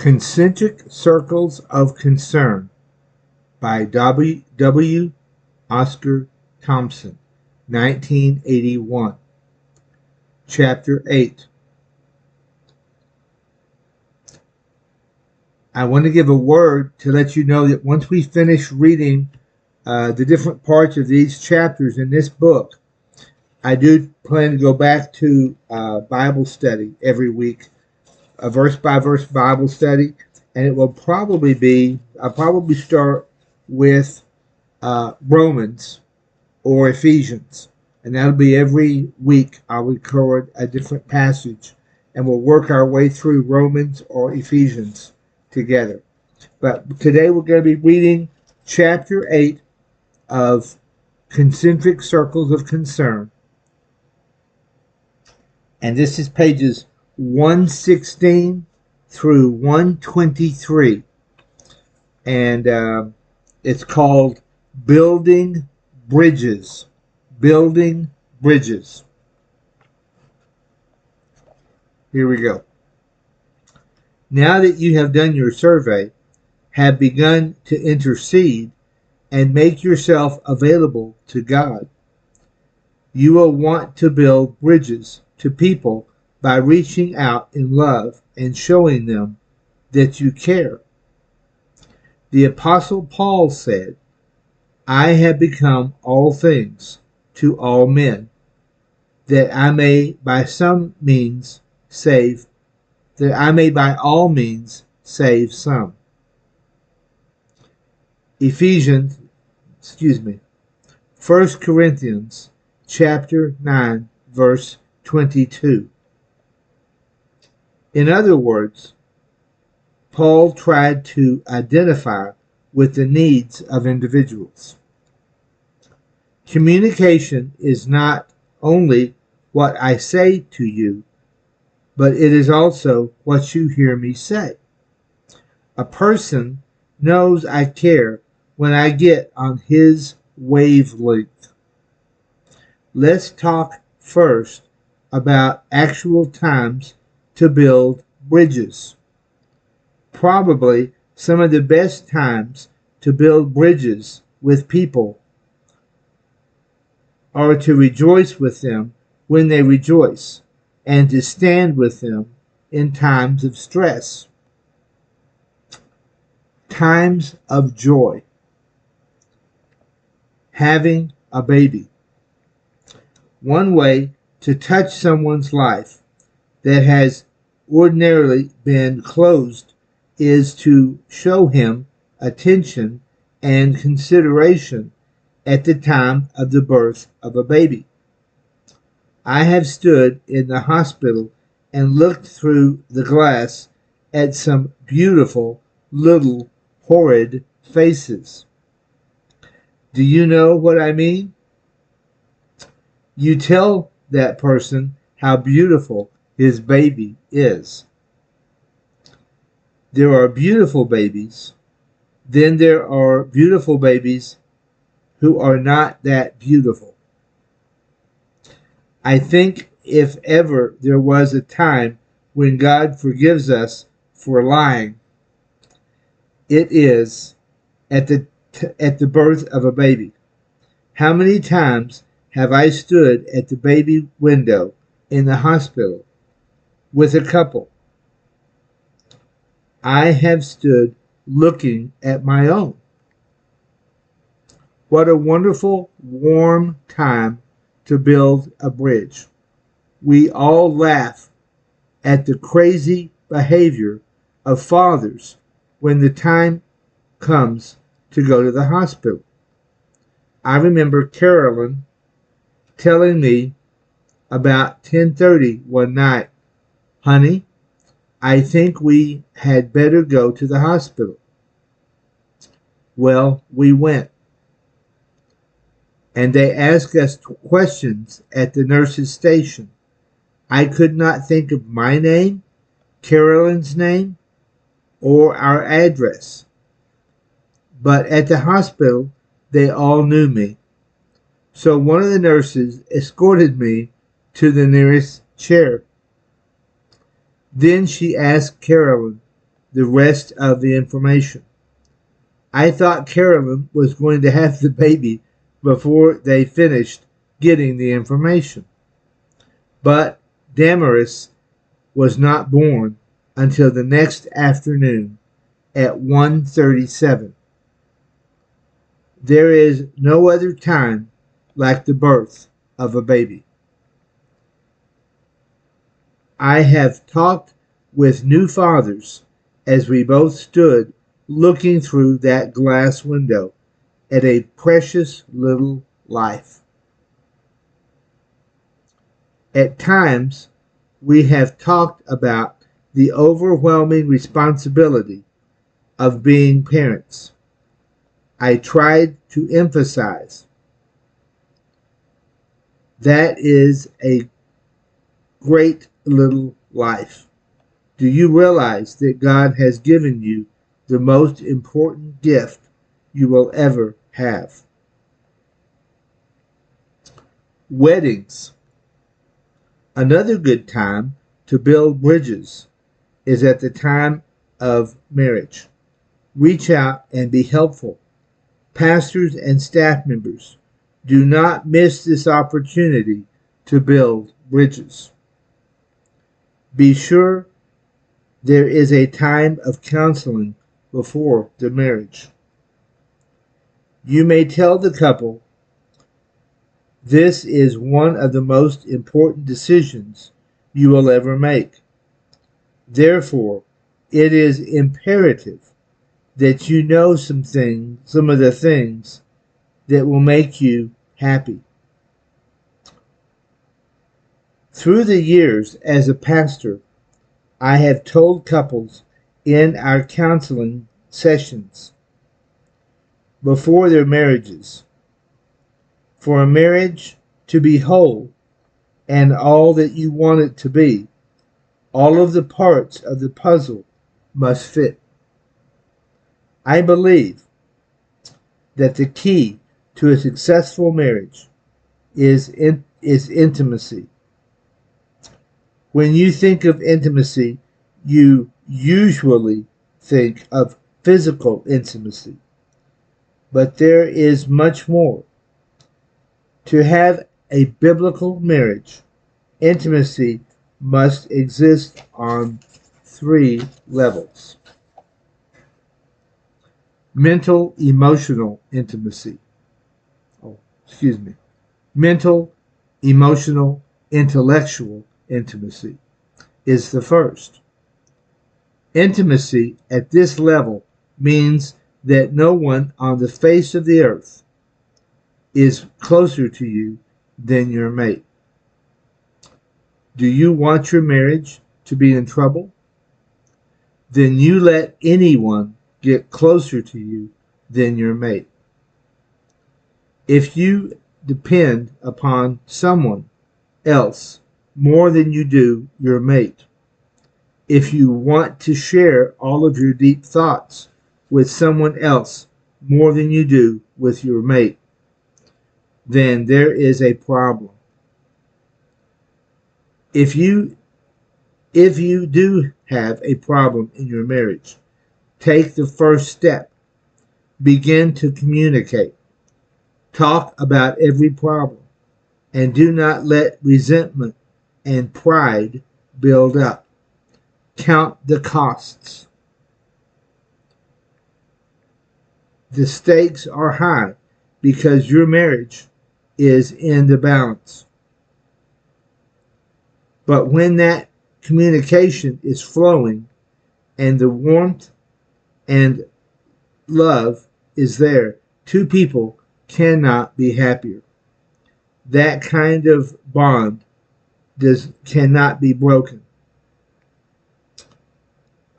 Concentric Circles of Concern by W. Oscar Thompson, 1981. Chapter 8. I want to give a word to let you know that once we finish reading the different parts of these chapters in this book, I do plan to go back to Bible study every week, a verse-by-verse Bible study, and it will probably be, I'll probably start with Romans or Ephesians, and that'll be every week I'll record a different passage, and we'll work our way through Romans or Ephesians together. But today we're going to be reading chapter 8 of Concentric Circles of Concern, and this is pages 116 through 123, and it's called Building Bridges. Building Bridges. Here we go. Now that you have done your survey, have begun to intercede, and make yourself available to God, you will want to build bridges to people by reaching out in love and showing them that you care. The Apostle Paul said, I have become all things to all men, that I may by all means save some. First Corinthians chapter 9, verse 22. In other words, Paul tried to identify with the needs of individuals. Communication is not only what I say to you, but it is also what you hear me say. A person knows I care when I get on his wavelength. Let's talk first about actual times to build bridges. Probably some of the best times to build bridges with people are to rejoice with them when they rejoice, and to stand with them in times of stress. Times of joy. Having a baby. One way to touch someone's life that has ordinarily been closed is to show him attention and consideration at the time of the birth of a baby. I have stood in the hospital and looked through the glass at some beautiful little horrid faces. Do you know what I mean? You tell that person how beautiful his baby is. There are beautiful babies. Then there are beautiful babies who are not that beautiful. I think if ever there was a time when God forgives us for lying, it is at the birth of a baby. How many times have I stood at the baby window in the hospital with a couple? I have stood looking at my own. What a wonderful, warm time to build a bridge. We all laugh at the crazy behavior of fathers when the time comes to go to the hospital. I remember Carolyn telling me about 10:30 one night, honey, I think we had better go to the hospital. Well, we went, and they asked us questions at the nurse's station. I could not think of my name, Carolyn's name, or our address. But at the hospital, they all knew me. So one of the nurses escorted me to the nearest chair. Then she asked Carolyn, the rest of the information. I thought Carolyn was going to have the baby before they finished getting the information. But Damaris was not born until the next afternoon at 1:37. There is no other time like the birth of a baby. I have talked with new fathers as we both stood looking through that glass window at a precious little life. At times, we have talked about the overwhelming responsibility of being parents. I tried to emphasize that is a great little life. Do you realize that God has given you the most important gift you will ever have? Weddings. Another good time to build bridges is at the time of marriage. Reach out and be helpful. Pastors and staff members, do not miss this opportunity to build bridges. Be sure there is a time of counseling before the marriage. You may tell the couple, this is one of the most important decisions you will ever make. Therefore, it is imperative that you know some of the things that will make you happy. Through the years as a pastor, I have told couples in our counseling sessions before their marriages, for a marriage to be whole and all that you want it to be, all of the parts of the puzzle must fit. I believe that the key to a successful marriage is intimacy. When you think of intimacy, you usually think of physical intimacy. But there is much more. To have a biblical marriage, intimacy must exist on 3 levels. Mental, emotional intimacy. Mental, emotional, intellectual intimacy is the first. Intimacy at this level means that no one on the face of the earth is closer to you than your mate. Do you want your marriage to be in trouble? Then you let anyone get closer to you than your mate. If you depend upon someone else more than you do your mate, if you want to share all of your deep thoughts with someone else more than you do with your mate, then there is a problem. If you do have a problem in your marriage, take the first step. Begin to communicate. Talk about every problem, and do not let resentment and pride build up. Count the costs. The stakes are high because your marriage is in the balance. But when that communication is flowing and the warmth and love is there, 2 people cannot be happier. That kind of bond cannot be broken.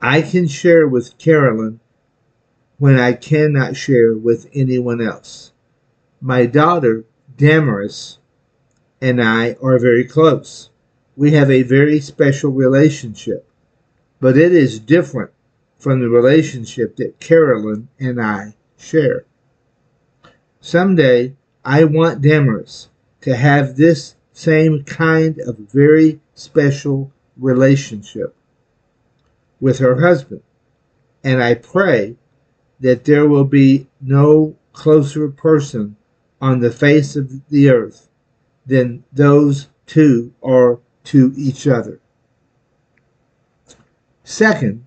I can share with Carolyn when I cannot share with anyone else. My daughter, Damaris, and I are very close. We have a very special relationship, but it is different from the relationship that Carolyn and I share. Someday, I want Damaris to have this same kind of very special relationship with her husband. And I pray that there will be no closer person on the face of the earth than those two are to each other. Second,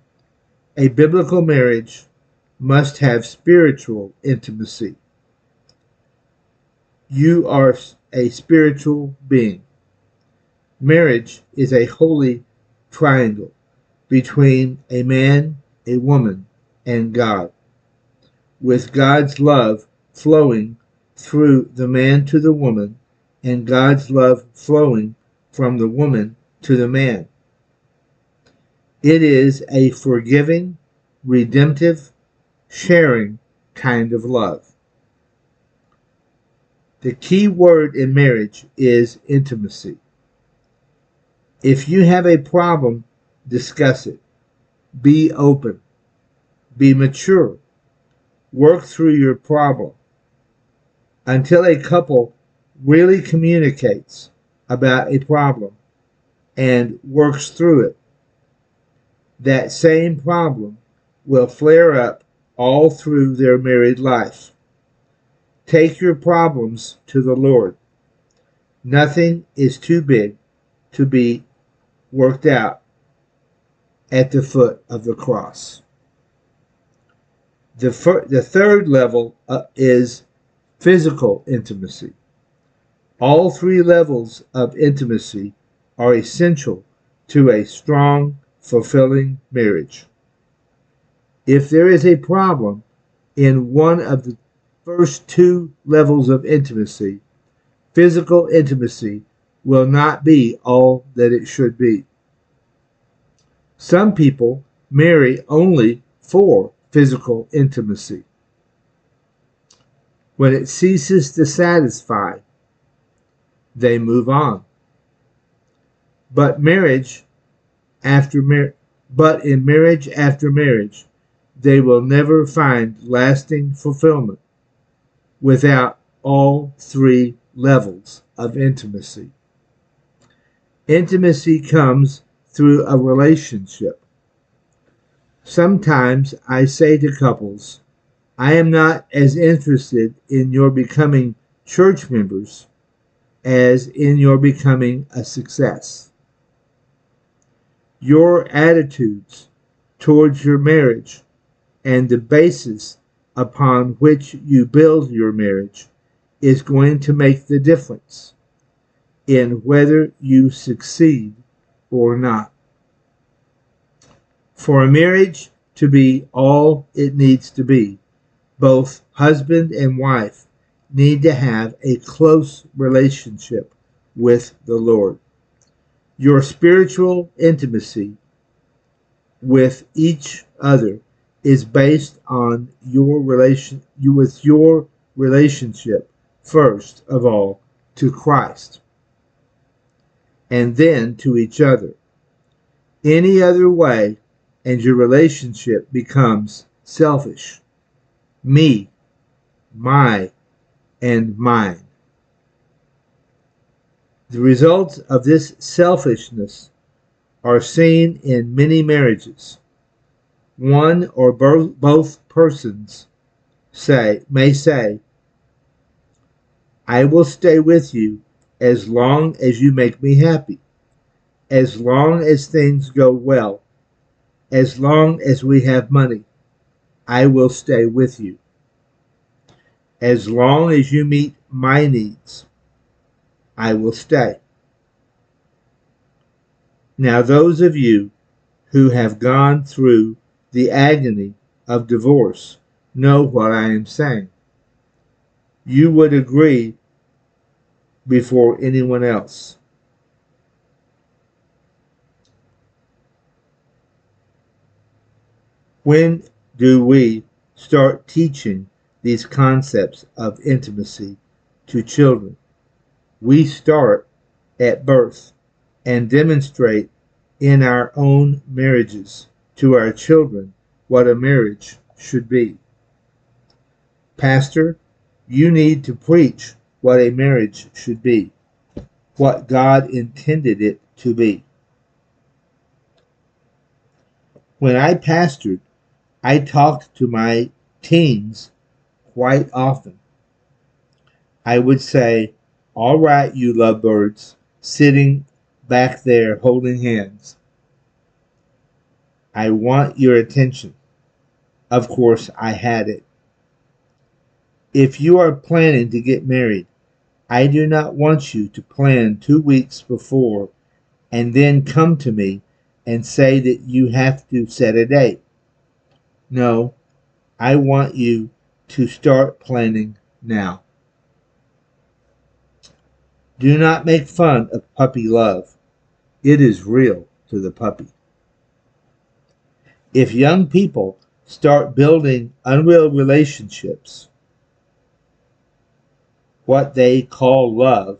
a biblical marriage must have spiritual intimacy. You are a spiritual being. Marriage is a holy triangle between a man, a woman, and God, with God's love flowing through the man to the woman and God's love flowing from the woman to the man. It is a forgiving, redemptive, sharing kind of love. The key word in marriage is intimacy. If you have a problem, discuss it. Be open. Be mature. Work through your problem. Until a couple really communicates about a problem and works through it, that same problem will flare up all through their married life. Take your problems to the Lord. Nothing is too big to be worked out at the foot of the cross. The third level is physical intimacy. All three levels of intimacy are essential to a strong, fulfilling marriage. If there is a problem in one of the first two levels of intimacy, physical intimacy will not be all that it should be. Some people marry only for physical intimacy. When it ceases to satisfy, they move on. But in marriage after marriage, they will never find lasting fulfillment without all three levels of intimacy. Intimacy comes through a relationship. Sometimes I say to couples, I am not as interested in your becoming church members as in your becoming a success. Your attitudes towards your marriage and the basis upon which you build your marriage is going to make the difference in whether you succeed or not. For a marriage to be all it needs to be, both husband and wife need to have a close relationship with the Lord. Your spiritual intimacy with each other is based on your relationship first of all to Christ and then to each other. Any other way and your relationship becomes selfish. Me, my, and mine. The results of this selfishness are seen in many marriages. One or both persons may say, I will stay with you as long as you make me happy, as long as things go well, as long as we have money, I will stay with you. As long as you meet my needs, I will stay. Now, those of you who have gone through the agony of divorce know what I am saying. You would agree before anyone else. When do we start teaching these concepts of intimacy to children? We start at birth and demonstrate in our own marriages to our children what a marriage should be. Pastor, you need to preach what a marriage should be, what God intended it to be. When I pastored, I talked to my teens quite often. I would say, "All right, you lovebirds, sitting back there holding hands. I want your attention." Of course, I had it. "If you are planning to get married, I do not want you to plan 2 weeks before and then come to me and say that you have to set a date. No, I want you to start planning now." Do not make fun of puppy love. It is real to the puppy. If young people start building unreal relationships, what they call love,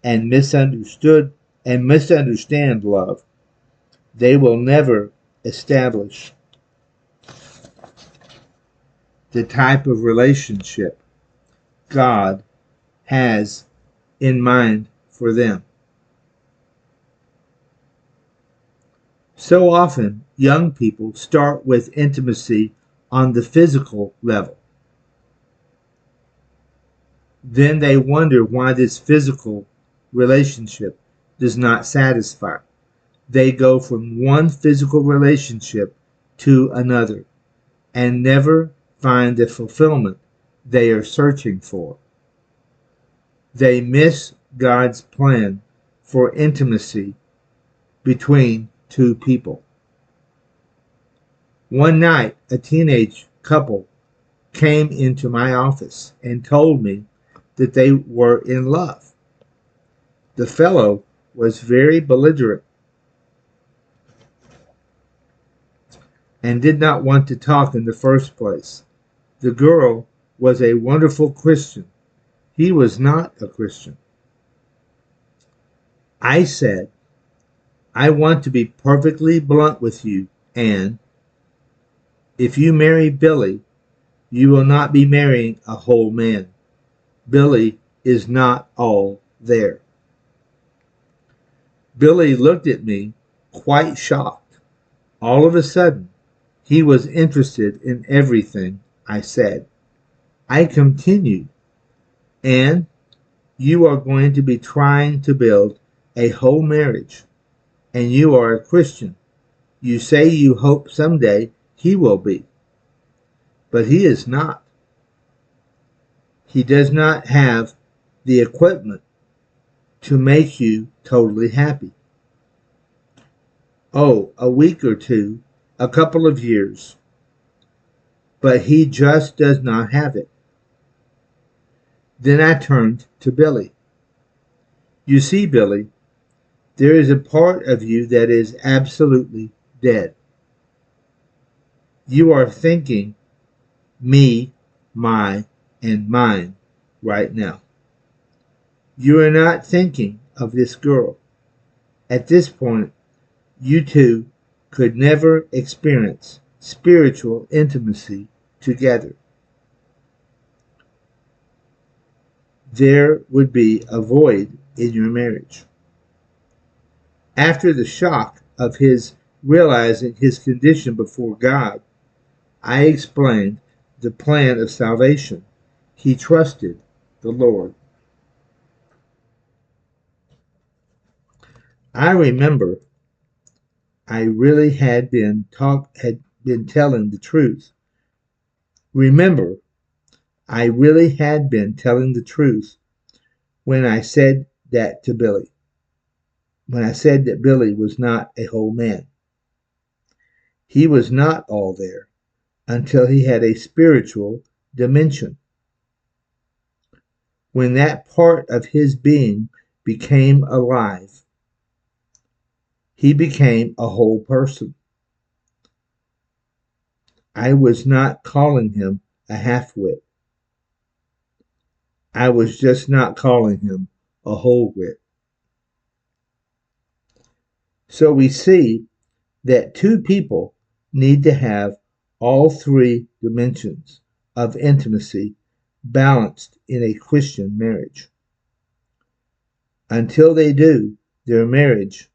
and misunderstand love, they will never establish the type of relationship God has in mind for them. So often, young people start with intimacy on the physical level. Then they wonder why this physical relationship does not satisfy. They go from one physical relationship to another and never find the fulfillment they are searching for. They miss God's plan for intimacy between two people. One night, a teenage couple came into my office and told me that they were in love. The fellow was very belligerent and did not want to talk in the first place. The girl was a wonderful Christian. He was not a Christian. I said, "I want to be perfectly blunt with you, Anne. If you marry Billy, you will not be marrying a whole man. Billy is not all there." Billy looked at me, quite shocked. All of a sudden, he was interested in everything I said. I continued, "And you are going to be trying to build a whole marriage, and you are a Christian. You say you hope someday he will be, but he is not. He does not have the equipment to make you totally happy. Oh, a week or two, a couple of years, but he just does not have it." Then I turned to Billy. "You see, Billy, there is a part of you that is absolutely dead. You are thinking me, my, and mine right now. You are not thinking of this girl. At this point, you two could never experience spiritual intimacy together. There would be a void in your marriage." After the shock of his realizing his condition before God, I explained the plan of salvation. He trusted the Lord. I remember I really had been telling the truth. Remember, I really had been telling the truth when I said that to Billy. When I said that Billy was not a whole man. He was not all there until he had a spiritual dimension. When that part of his being became alive, he became a whole person. I was not calling him a half-wit. I was just not calling him a whole wit. So we see that two people need to have all three dimensions of intimacy balanced in a Christian marriage. Until they do, their marriage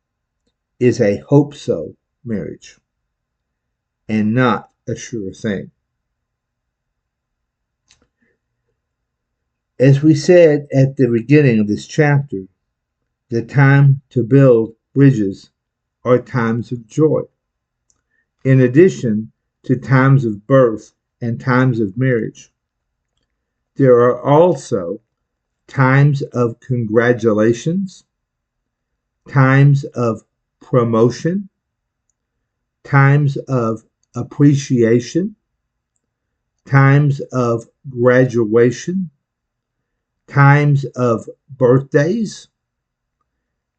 is a hope so marriage and not a sure thing. As we said at the beginning of this chapter, the time to build bridges are times of joy. In addition to times of birth and times of marriage, there are also times of congratulations, times of promotion, times of appreciation, times of graduation, times of birthdays,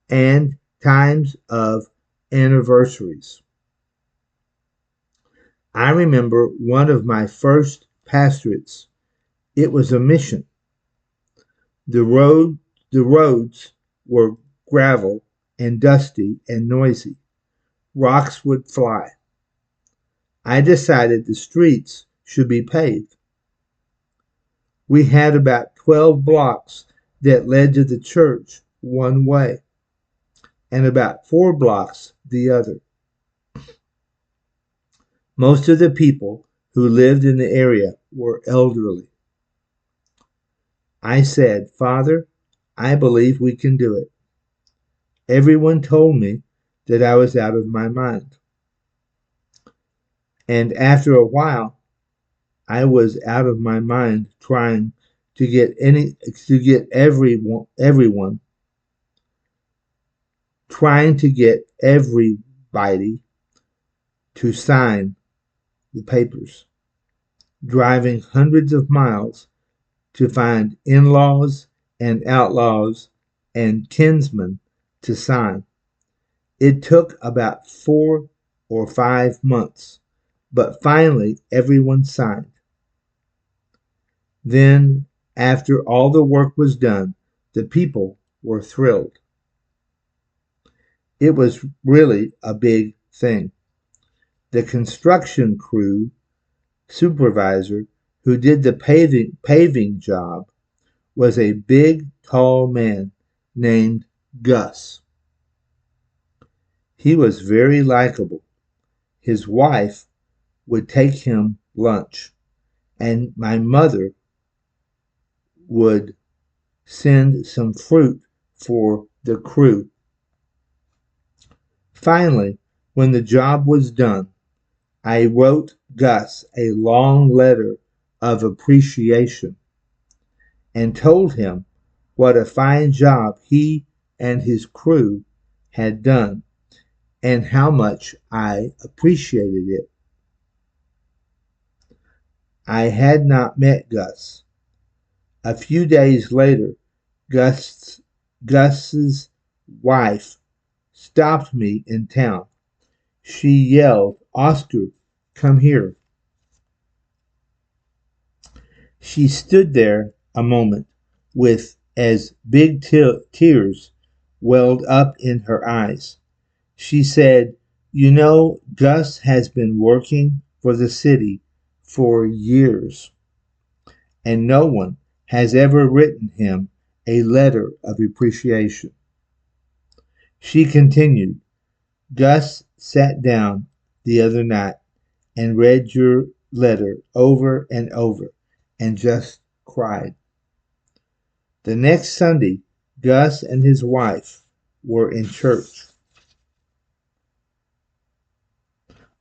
and times of anniversaries. I remember one of my first pastorates. It was a mission. The roads were gravel and dusty and noisy. Rocks would fly. I decided the streets should be paved. We had about 12 blocks that led to the church one way and about 4 blocks the other. Most of the people who lived in the area were elderly. I said, "Father, I believe we can do it." Everyone told me that I was out of my mind. And after a while, I was out of my mind trying to get everyone trying to get everybody to sign the papers, driving hundreds of miles to find in-laws and outlaws and kinsmen to sign. It took about 4 or 5 months, but finally everyone signed. Then, after all the work was done, the people were thrilled. It was really a big thing. The construction crew supervisor who did the paving job was a big, tall man named Gus. He was very likable. His wife would take him lunch, and my mother would send some fruit for the crew. Finally, when the job was done, I wrote Gus a long letter of appreciation and told him what a fine job he and his crew had done and how much I appreciated it. I had not met Gus. A few days later, Gus's wife stopped me in town. She yelled, "Oscar, come here." She stood there a moment with as big tears welled up in her eyes. She said, "You know, Gus has been working for the city for years, and no one has ever written him a letter of appreciation." She continued, "Gus sat down the other night and read your letter over and over and just cried." The next Sunday, Gus and his wife were in church.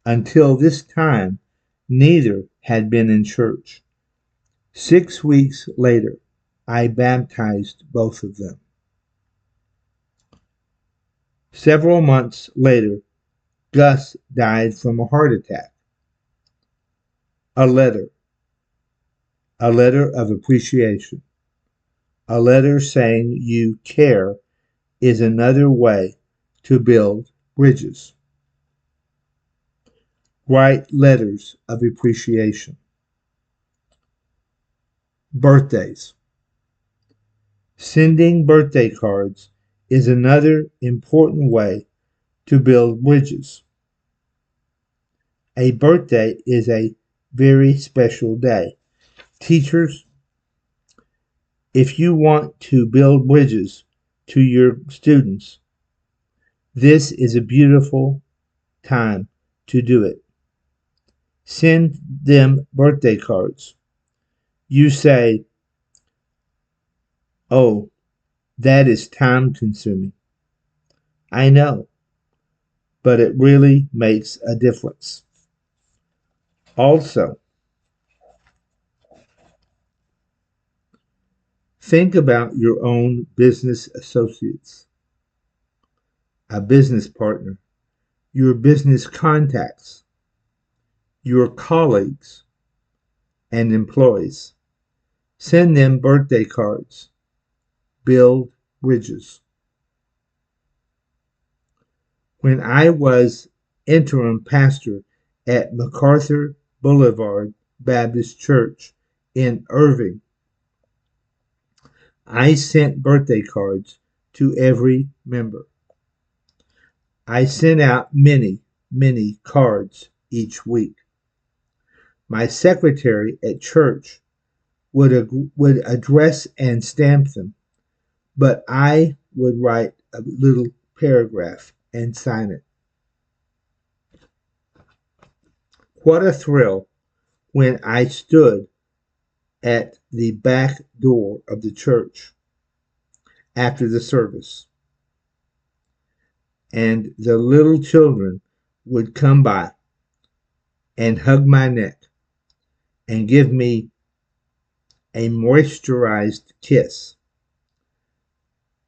Until this time, neither had been in church. 6 weeks later, I baptized both of them. Several months later, Gus died from a heart attack. A letter. A letter of appreciation. A letter saying you care is another way to build bridges. Write letters of appreciation. Birthdays. Sending birthday cards is another important way to build bridges. A birthday is a very special day. Teachers, if you want to build bridges to your students, this is a beautiful time to do it. Send them birthday cards. You say, "Oh, that is time consuming." I know, but it really makes a difference. Also, think about your own business associates, a business partner, your business contacts, your colleagues, and employees. Send them birthday cards. Build bridges. When I was interim pastor at MacArthur Boulevard Baptist Church in Irving, I sent birthday cards to every member. I sent out many cards each week. My secretary at church would address and stamp them, but I would write a little paragraph and sign it. What a thrill when I stood at the back door of the church after the service, and the little children would come by and hug my neck and give me a moisturized kiss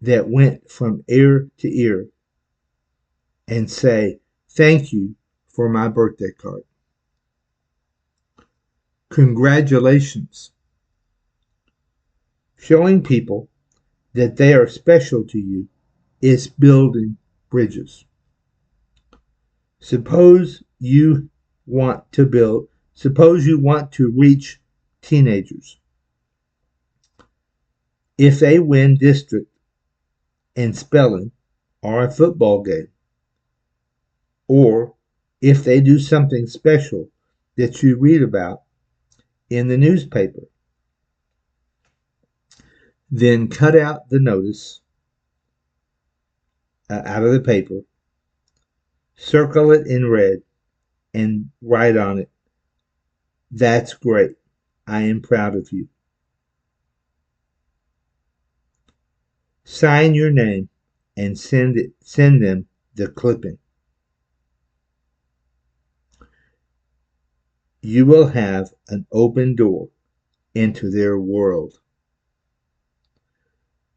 that went from ear to ear and say, "Thank you for my birthday card." Congratulations. Showing people that they are special to you is building bridges. Suppose you suppose you want to reach teenagers. If they win district in spelling or a football game, or if they do something special that you read about in the newspaper, then cut out the notice out of the paper, circle it in red, and write on it, "That's great. I am proud of you." Sign your name and send them the clipping. You will have an open door into their world.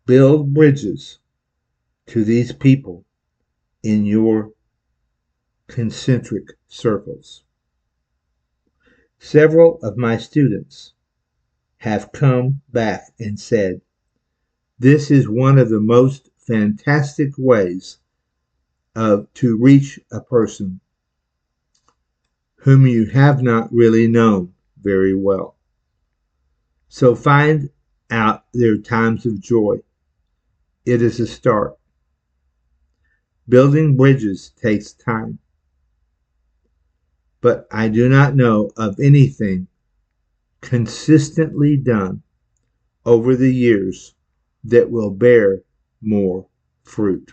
Build bridges to these people in your concentric circles. Several of my students have come back and said, "This is one of the most fantastic ways to reach a person whom you have not really known very well." So find out their times of joy. It is a start. Building bridges takes time, but I do not know of anything consistently done over the years that will bear more fruit.